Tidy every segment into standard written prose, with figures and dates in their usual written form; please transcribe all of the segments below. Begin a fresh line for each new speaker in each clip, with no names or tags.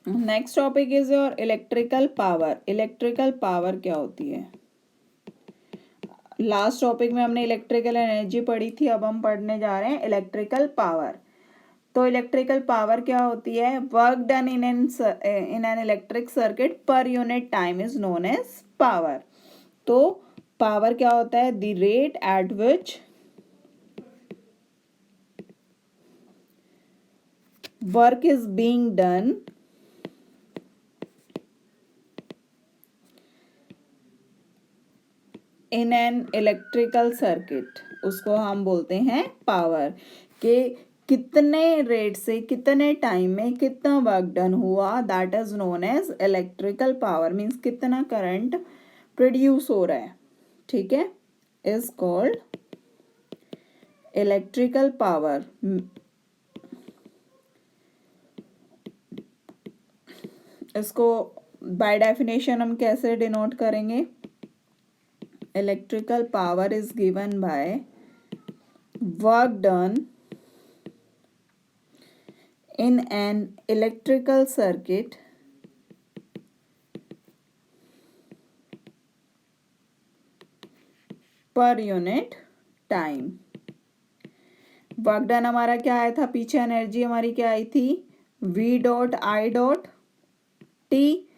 Next topic is your electrical power. Electrical power क्या होती है? लास्ट टॉपिक में हमने इलेक्ट्रिकल एनर्जी पढ़ी थी, अब हम पढ़ने जा रहे हैं इलेक्ट्रिकल पावर। तो इलेक्ट्रिकल पावर क्या होती है? Work done in an electric circuit per unit time is known as power. तो पावर क्या होता है? The rate at which work is being done in an electrical circuit, उसको हम बोलते हैं पावर। कि कितने रेट से कितने टाइम में कितना वर्क डन हुआ, that is known as electrical power. Means कितना करंट प्रोड्यूस हो रहा है, ठीक है, इज कॉल्ड इलेक्ट्रिकल पावर। इसको बाय डेफिनेशन हम कैसे डिनोट करेंगे? Electrical power is given by work done in an electrical circuit per unit time. Work done हमारा क्या आया था? पीछे एनर्जी हमारी क्या आई थी? V dot I dot T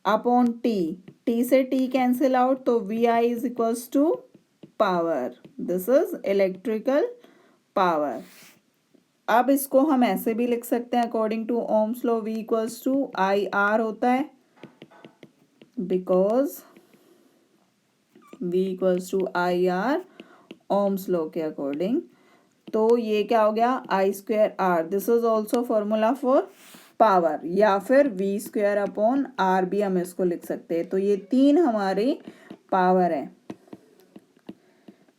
upon T. T से टी कैंसिल आउट, तो V I is equals to power. This is electrical power. अब इसको हम ऐसे भी लिख सकते हैं, according to Ohm's law V equals to I R होता है, because V equals to I R Ohm's law के अकॉर्डिंग। तो ये क्या हो गया? I square R. This is also formula for power, या फिर वी स्क्वेयर अपॉन आर भी हम इसको लिख सकते हैं। तो ये तीन हमारी पावर है।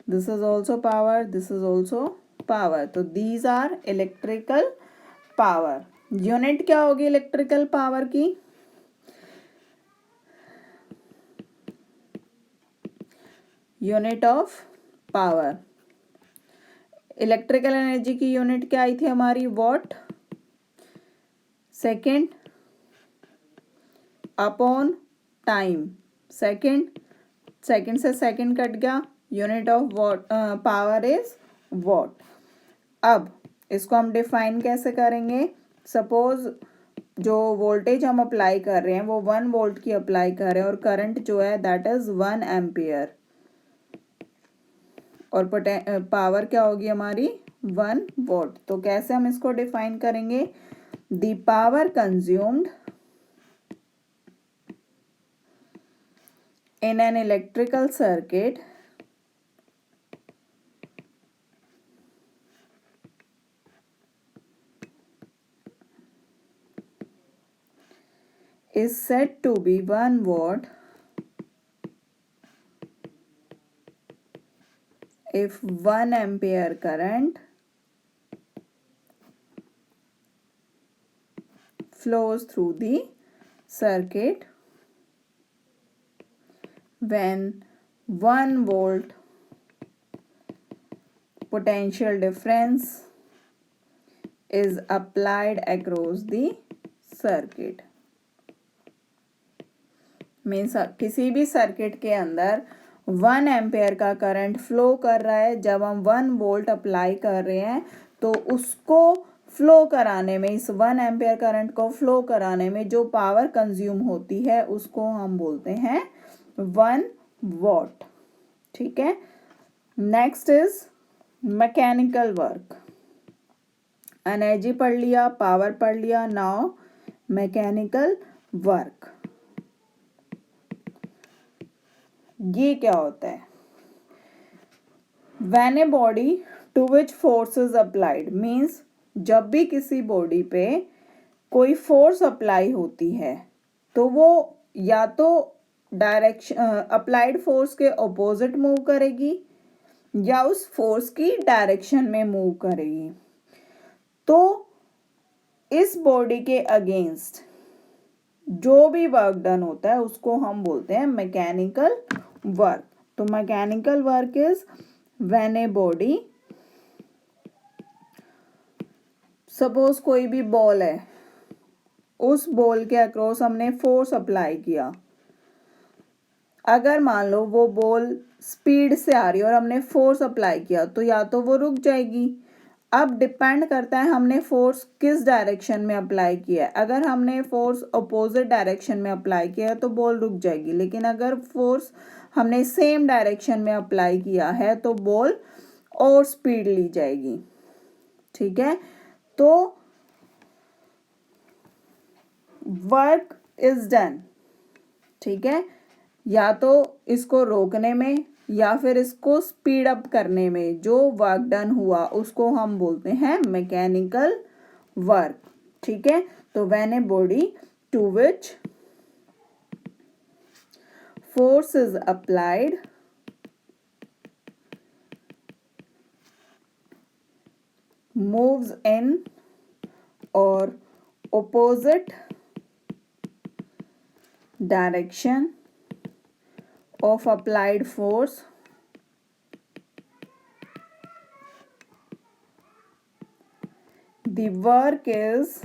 This is also power, this is also power. तो these are electrical power. Unit क्या होगी इलेक्ट्रिकल पावर की? Unit of power. Electrical energy की यूनिट क्या आई थी हमारी? Watt second upon time. Second, second से सेकेंड कट गया, unit of watt power is watt. अब इसको हम डिफाइन कैसे करेंगे? सपोज जो वोल्टेज हम अप्लाई कर रहे हैं वो 1 वोल्ट की अप्लाई कर रहे हैं, और करंट जो है दैट इज 1 एम्पियर, और पावर क्या होगी हमारी? 1 वोल्ट। तो कैसे हम इसको डिफाइन करेंगे? The power consumed in an electrical circuit is said to be 1 watt if 1 ampere current flows through the circuit when 1 volt potential difference is applied across the circuit। Means किसी भी circuit के अंदर 1 ampere का current flow कर रहा है, जब हम 1 वोल्ट अप्लाई कर रहे हैं तो उसको फ्लो कराने में, इस 1 एम्पेयर करंट को फ्लो कराने में जो पावर कंज्यूम होती है उसको हम बोलते हैं 1 वॉट। ठीक है। Next is mechanical work. Energy पढ़ लिया, पावर पढ़ लिया, नाउ मैकेनिकल वर्क। ये क्या होता है? When a body to which force is applied, means जब भी किसी बॉडी पे कोई फोर्स अप्लाई होती है तो वो या तो डायरेक्शन अप्लाइड फोर्स के ऑपोजिट मूव करेगी या उस फोर्स की डायरेक्शन में मूव करेगी। तो इस बॉडी के अगेंस्ट जो भी वर्क डन होता है उसको हम बोलते हैं मैकेनिकल वर्क। तो mechanical work is when a body, suppose कोई भी बॉल है, उस बॉल के अक्रॉस हमने फोर्स अप्लाई किया, अगर मान लो वो बॉल स्पीड से आ रही है और हमने फोर्स अप्लाई किया तो या तो वो रुक जाएगी। अब डिपेंड करता है हमने फोर्स किस डायरेक्शन में अप्लाई किया है। अगर हमने फोर्स अपोजिट डायरेक्शन में अप्लाई किया है तो बॉल रुक जाएगी, लेकिन अगर फोर्स हमने सेम डायरेक्शन में अप्लाई किया है तो बॉल और स्पीड ली जाएगी। ठीक है, तो वर्क इज डन। ठीक है, या तो इसको रोकने में या फिर इसको स्पीड अप करने में जो वर्क डन हुआ उसको हम बोलते हैं मैकेनिकल वर्क। ठीक है, तो when a body to which force is applied moves in or opposite direction of applied force, the work is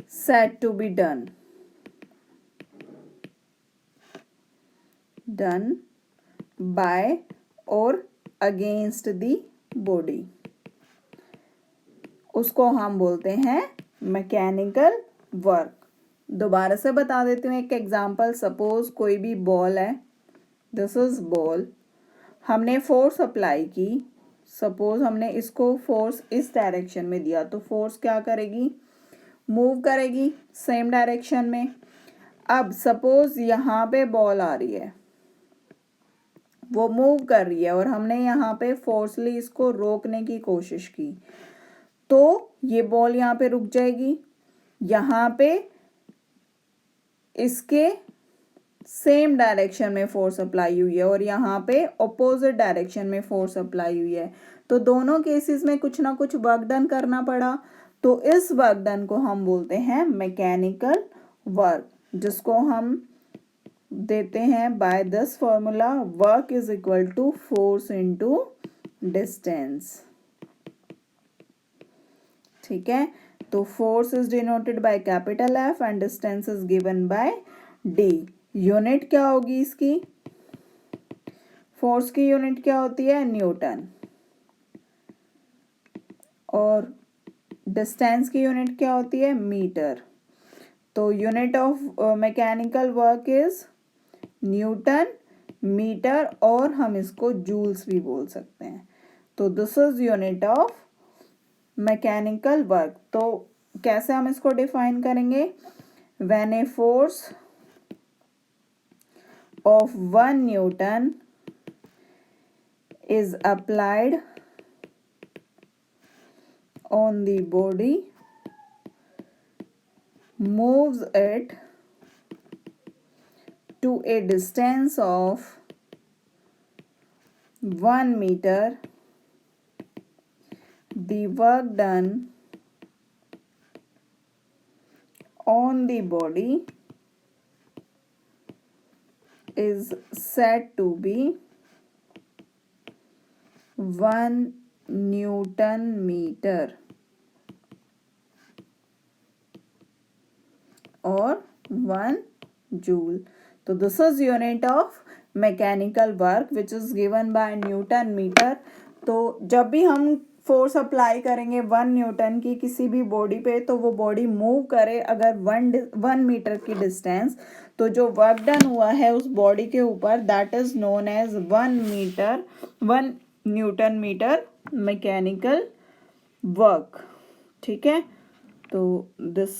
said to be done by or against the body। उसको हम बोलते हैं मैकेनिकल वर्क। दोबारा से बता देती हूँ एक एग्जांपल। सपोज कोई भी बॉल है, दिस इज बॉल, हमने फोर्स अप्लाई की। सपोज हमने इसको फोर्स इस डायरेक्शन में दिया तो फोर्स क्या करेगी, मूव करेगी सेम डायरेक्शन में। अब सपोज यहाँ पे बॉल आ रही है, वो मूव कर रही है और हमने यहाँ पे फोर्सली इसको रोकने की कोशिश की तो ये बॉल यहाँ पे रुक जाएगी। यहाँ पे इसके सेम डायरेक्शन में फोर्स अप्लाई हुई है और यहाँ पे ऑपोजिट डायरेक्शन में फोर्स अप्लाई हुई है, तो दोनों केसेस में कुछ ना कुछ वर्क डन करना पड़ा। तो इस वर्क डन को हम बोलते हैं मैकेनिकल वर्क, जिसको हम देते हैं by this formula, work is equal to force into distance. ठीक है, तो force is denoted by capital F and distance is given by D. Unit क्या होगी इसकी, फोर्स की यूनिट क्या होती है, न्यूटन, और डिस्टेंस की यूनिट क्या होती है, मीटर। तो unit of mechanical work is newton, metre, और हम इसको जूल्स भी बोल सकते हैं। तो this is unit of mechanical work. तो कैसे हम इसको डिफाइन करेंगे, when a force of 1 Newton is applied on the body, moves it to a distance of 1 meter, the work done on the body is said to be 1 Newton meter और 1 joule। तो this is unit of mechanical work which is given by newton metre. तो जब भी हम force apply करेंगे 1 Newton की किसी भी बॉडी पे, तो वो बॉडी मूव करे अगर 1 मीटर की डिस्टेंस, तो जो वर्क डन हुआ है उस बॉडी के ऊपर that is known as 1 newton metre mechanical work. ठीक है, तो दिस